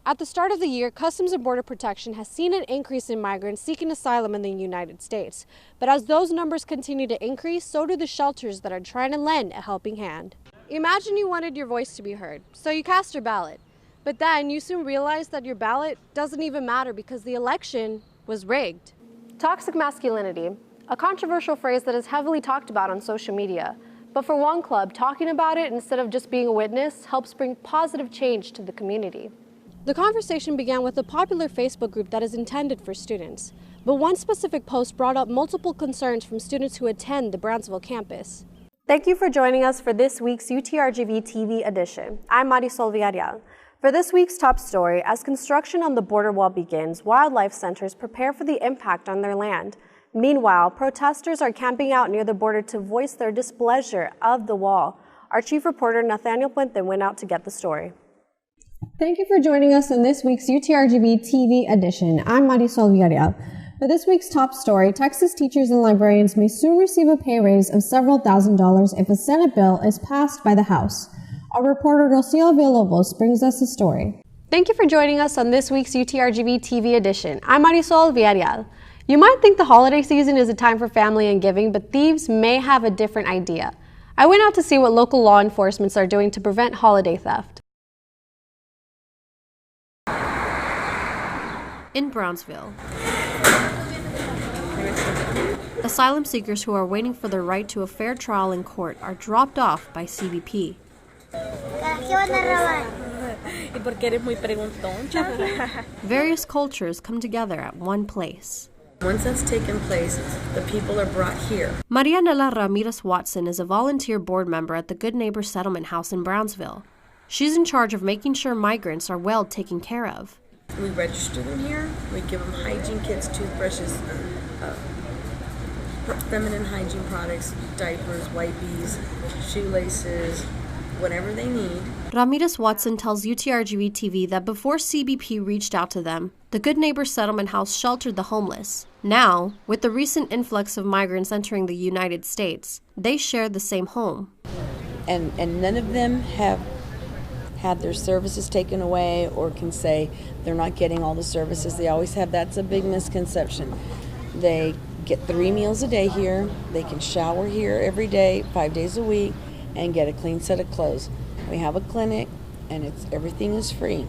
At the start of the year, Customs and Border Protection has seen an increase in migrants seeking asylum in the United States. But as those numbers continue to increase, so do the shelters that are trying to lend a helping hand. Imagine you wanted your voice to be heard, so you cast your ballot. But then you soon realize that your ballot doesn't even matter because the election was rigged. Toxic masculinity, a controversial phrase that is heavily talked about on social media. But for one club, talking about it instead of just being a witness helps bring positive change to the community. The conversation began with a popular Facebook group that is intended for students. But one specific post brought up multiple concerns from students who attend the Brownsville campus. Thank you for joining us for this week's UTRGV TV edition. I'm Marisol Villarreal. For this week's top story, as construction on the border wall begins, wildlife centers prepare for the impact on their land. Meanwhile, protesters are camping out near the border to voice their displeasure of the wall. Our chief reporter, Nathaniel Puente, went out to get the story. Thank you for joining us in this week's UTRGV TV edition. I'm Marisol Villarreal. For this week's top story, Texas teachers and librarians may soon receive a pay raise of several $1,000s if a Senate bill is passed by the House. Our reporter Rocio Villalobos brings us the story. Thank you for joining us on this week's UTRGV TV edition. I'm Marisol Villarreal. You might think the holiday season is a time for family and giving, but thieves may have a different idea. I went out to see what local law enforcements are doing to prevent holiday theft. In Brownsville, asylum seekers who are waiting for their right to a fair trial in court are dropped off by CBP. Various cultures come together at one place. Once that's taken place, the people are brought here. Marianela Ramirez Watson is a volunteer board member at the Good Neighbor Settlement House in Brownsville. She's in charge of making sure migrants are well taken care of. We register them here. We give them hygiene kits, toothbrushes, feminine hygiene products, diapers, wipes, shoelaces, whatever they need. Ramirez Watson tells UTRGV TV that before CBP reached out to them, the Good Neighbor Settlement House sheltered the homeless. Now, with the recent influx of migrants entering the United States, they share the same home. And none of them have had their services taken away or can say they're not getting all the services. They always have. That's a big misconception. They get 3 meals a day here. They can shower here every day, 5 days a week, and get a clean set of clothes. We have a clinic, and everything is free.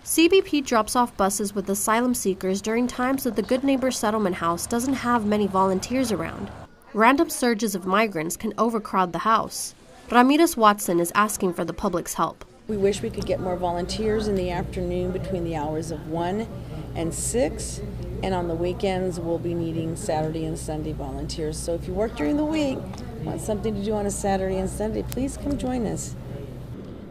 CBP drops off buses with asylum seekers during times that the Good Neighbor Settlement House doesn't have many volunteers around. Random surges of migrants can overcrowd the house. Ramirez Watson is asking for the public's help. We wish we could get more volunteers in the afternoon between the hours of 1 and 6, and on the weekends we'll be needing Saturday and Sunday volunteers. So if you work during the week, want something to do on a Saturday and Sunday, please come join us.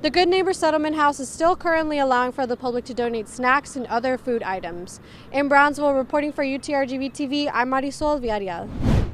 The Good Neighbor Settlement House is still currently allowing for the public to donate snacks and other food items. In Brownsville, reporting for UTRGV TV, I'm Marisol Villarreal.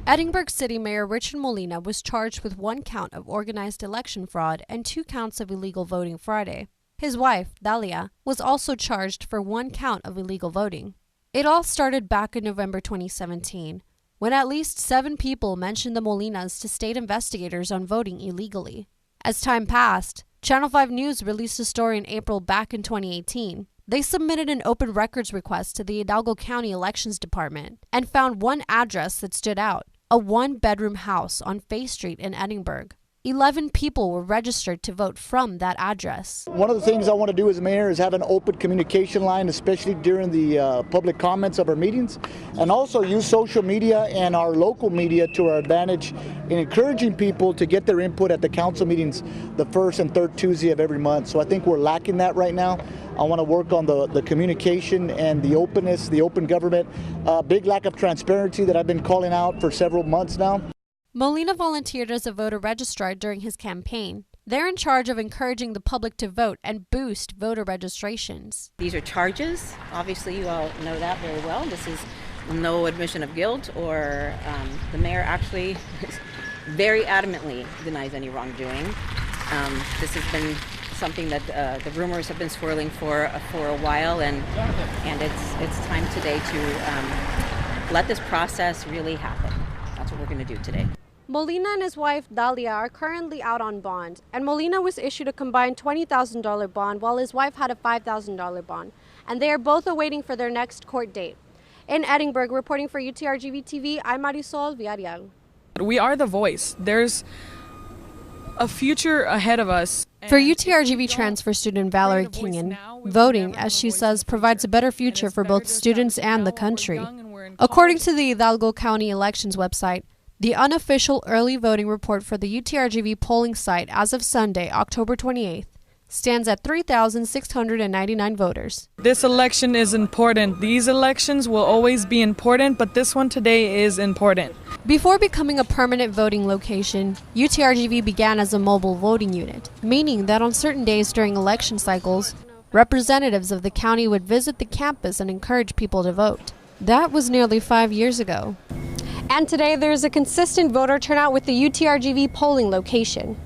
Edinburgh City Mayor Richard Molina was charged with 1 count of organized election fraud and 2 counts of illegal voting Friday. His wife, Dalia, was also charged for 1 count of illegal voting. It all started back in November 2017, when at least 7 people mentioned the Molinas to state investigators on voting illegally. As time passed, Channel 5 News released a story in April back in 2018. They submitted an open records request to the Hidalgo County Elections Department and found one address that stood out, a 1-bedroom house on Fay Street in Edinburgh. 11 people were registered to vote from that address. One of the things I want to do as mayor is have an open communication line, especially during the public comments of our meetings, and also use social media and our local media to our advantage in encouraging people to get their input at the council meetings the first and third Tuesday of every month. So I think we're lacking that right now. I want to work on the communication and the openness, the open government. Big lack of transparency that I've been calling out for several months now. Molina volunteered as a voter registrar during his campaign. They're in charge of encouraging the public to vote and boost voter registrations. These are charges. Obviously, you all know that very well. This is no admission of guilt, or the mayor actually very adamantly denies any wrongdoing. This has been something that the rumors have been swirling for a while, and it's time today to let this process really happen. That's what we're going to do today. Molina and his wife, Dalia, are currently out on bond, and Molina was issued a combined $20,000 bond while his wife had a $5,000 bond, and they are both awaiting for their next court date. In Edinburgh, reporting for UTRGV TV, I'm Marisol Villarreal. We are the voice. There's a future ahead of us. For UTRGV transfer student Valerie Kingan, voting, as she says, provides a better future for both students and the country. According to the Hidalgo County Elections website, the unofficial early voting report for the UTRGV polling site as of Sunday, October 28th, stands at 3,699 voters. This election is important. These elections will always be important, but this one today is important. Before becoming a permanent voting location, UTRGV began as a mobile voting unit, meaning that on certain days during election cycles, representatives of the county would visit the campus and encourage people to vote. That was nearly 5 years ago. And today there is a consistent voter turnout with the UTRGV polling location,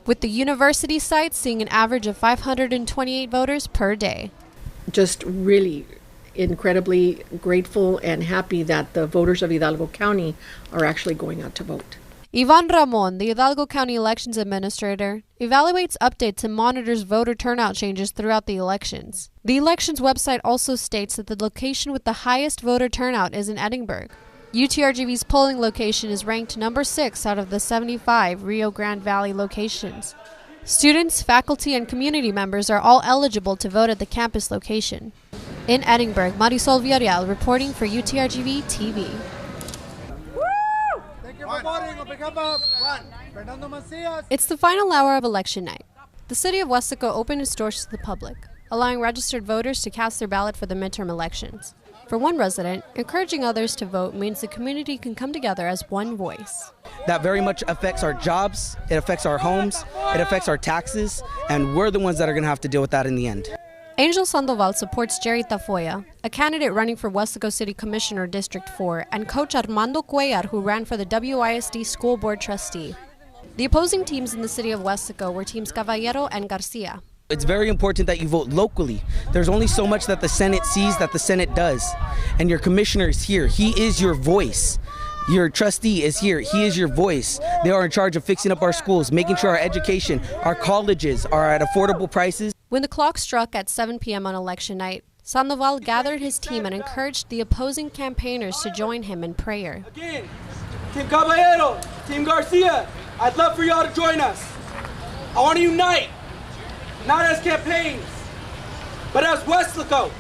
with the university site seeing an average of 528 voters per day. Just really incredibly grateful and happy that the voters of Hidalgo County are actually going out to vote. Yvonne Ramón, the Hidalgo County Elections Administrator, evaluates, updates, and monitors voter turnout changes throughout the elections. The elections website also states that the location with the highest voter turnout is in Edinburgh. UTRGV's polling location is ranked number 6 out of the 75 Rio Grande Valley locations. Students, faculty, and community members are all eligible to vote at the campus location. In Edinburgh, Marisol Villarreal reporting for UTRGV TV. It's the final hour of election night. The city of Weslaco opened its doors to the public, allowing registered voters to cast their ballot for the midterm elections. For one resident, encouraging others to vote means the community can come together as one voice. That very much affects our jobs, it affects our homes, it affects our taxes, and we're the ones that are going to have to deal with that in the end. Angel Sandoval supports Jerry Tafoya, a candidate running for Weslaco City Commissioner District 4, and Coach Armando Cuellar, who ran for the WISD School Board Trustee. The opposing teams in the city of Weslaco were teams Caballero and Garcia. It's very important that you vote locally. There's only so much that the Senate sees that the Senate does. And your commissioner is here. He is your voice. Your trustee is here. He is your voice. They are in charge of fixing up our schools, making sure our education, our colleges are at affordable prices. When the clock struck at 7 p.m. on election night, Sandoval gathered his team and encouraged the opposing campaigners to join him in prayer. Again, Team Caballero, Team Garcia, I'd love for y'all to join us. I want to unite. Not as campaigns, but as Weslaco.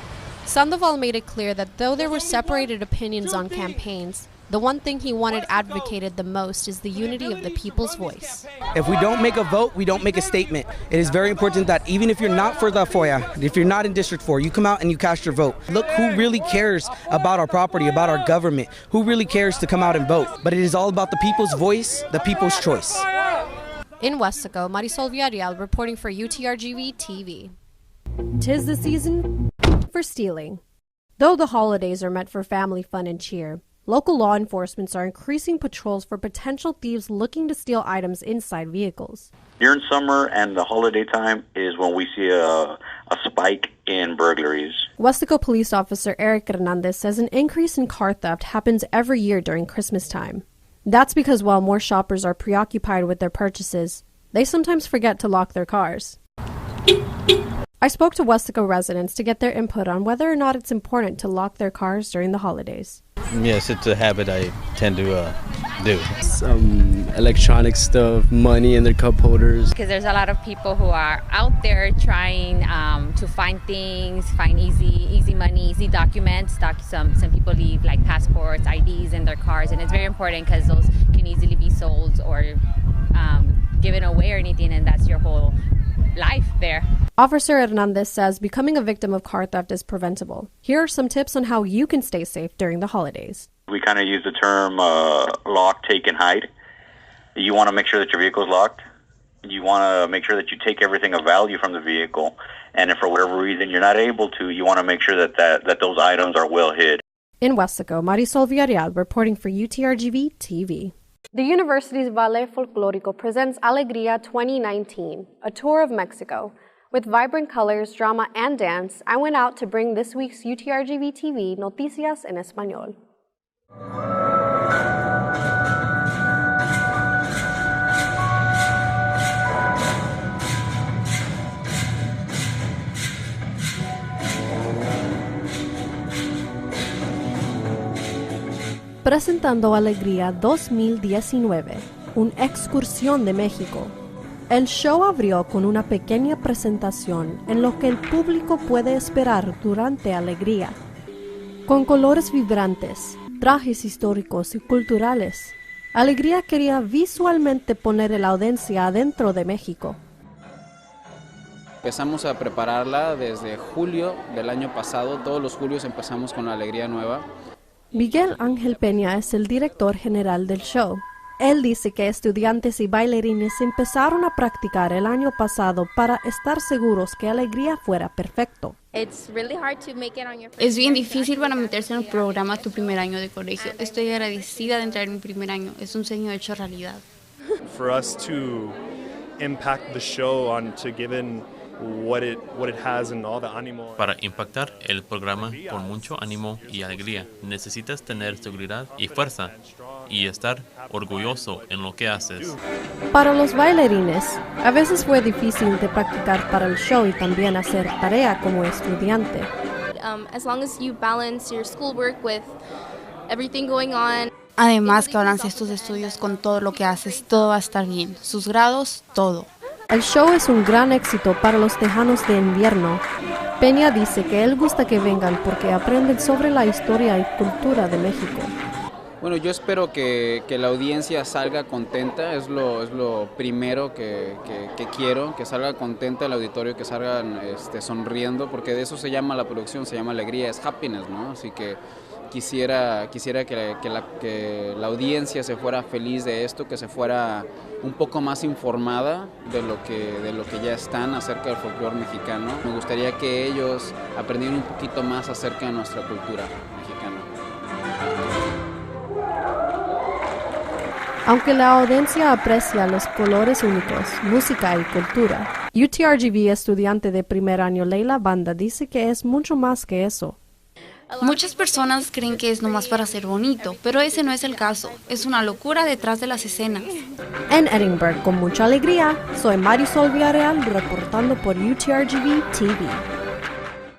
Sandoval made it clear that though there were separated opinions on campaigns, the one thing he wanted advocated the most is the unity of the people's voice. If we don't make a vote, we don't make a statement. It is very important that even if you're not for the FOIA, if you're not in District 4, you come out and you cast your vote. Look who really cares about our property, about our government, who really cares to come out and vote. But it is all about the people's voice, the people's choice. In Weslaco, Marisol Villarreal reporting for UTRGV TV. 'Tis the season for stealing. Though the holidays are meant for family fun and cheer, local law enforcement are increasing patrols for potential thieves looking to steal items inside vehicles. During summer and the holiday time is when we see a spike in burglaries. Weslaco police officer Eric Hernandez says an increase in car theft happens every year during Christmas time. That's because while more shoppers are preoccupied with their purchases, they sometimes forget to lock their cars. I spoke to Weslaco residents to get their input on whether or not it's important to lock their cars during the holidays. Yes, it's a habit I tend to do. Some electronic stuff, money in their cup holders. Because there's a lot of people who are out there trying to find things, find easy money, easy documents. Some people leave like passports, IDs in their cars, and it's very important because those can easily be sold or given away or anything, and that's your whole life there. Officer Hernandez says becoming a victim of car theft is preventable. Here are some tips on how you can stay safe during the holidays. We kind of use the term lock, take, and hide. You want to make sure that your vehicle is locked. You want to make sure that you take everything of value from the vehicle. And if for whatever reason you're not able to, you want to make sure that those items are well hid. In Weslaco, Marisol Villarreal reporting for UTRGV TV. The university's Ballet Folklorico presents Alegría 2019, a tour of Mexico. With vibrant colors, drama, and dance, I went out to bring this week's UTRGV TV Noticias en Español. presentando Alegría 2019, una excursión de México. El show abrió con una pequeña presentación en lo que el público puede esperar durante Alegría. Con colores vibrantes, trajes históricos y culturales, Alegría quería visualmente poner a la audiencia adentro de México. Empezamos a prepararla desde julio del año pasado, todos los julios empezamos con la Alegría Nueva. Miguel Ángel Peña es el director general del show. Él dice que estudiantes y bailarines empezaron a practicar el año pasado para estar seguros que Alegría fuera perfecto. Es bien difícil para meterse en el programa tu primer año de colegio. Estoy agradecida de entrar en mi primer año. Es un sueño hecho realidad. For us to impact the show on to given what it has and all the ánimo. Para impactar el programa con mucho ánimo y alegría, necesitas tener seguridad y fuerza y estar orgulloso en lo que haces. Para los bailarines, a veces fue difícil de practicar para el show y también hacer tarea como estudiante. As long as you balance your schoolwork with everything going on. Además que balancees tus estudios con todo lo que haces, todo va a estar bien. Sus grados, todo. El show es un gran éxito para los tejanos de invierno. Peña dice que él gusta que vengan porque aprenden sobre la historia y cultura de México. Bueno, yo espero que la audiencia salga contenta, es lo primero que quiero, que salga contenta el auditorio, que salgan sonriendo, porque de eso se llama la producción, se llama alegría, es happiness, ¿no? Así que quisiera que la audiencia se fuera feliz de esto, que se fuera un poco más informada de lo que ya están acerca del folclore mexicano. Me gustaría que ellos aprendieran un poquito más acerca de nuestra cultura mexicana. Aunque la audiencia aprecia los colores únicos, música y cultura, UTRGV estudiante de primer año Leila Banda dice que es mucho más que eso. Muchas personas creen que es nomás para ser bonito, pero ese no es el caso. Es una locura detrás de las escenas. En Edinburgh, con mucha alegría, soy Marisol Villarreal reportando por UTRGV TV.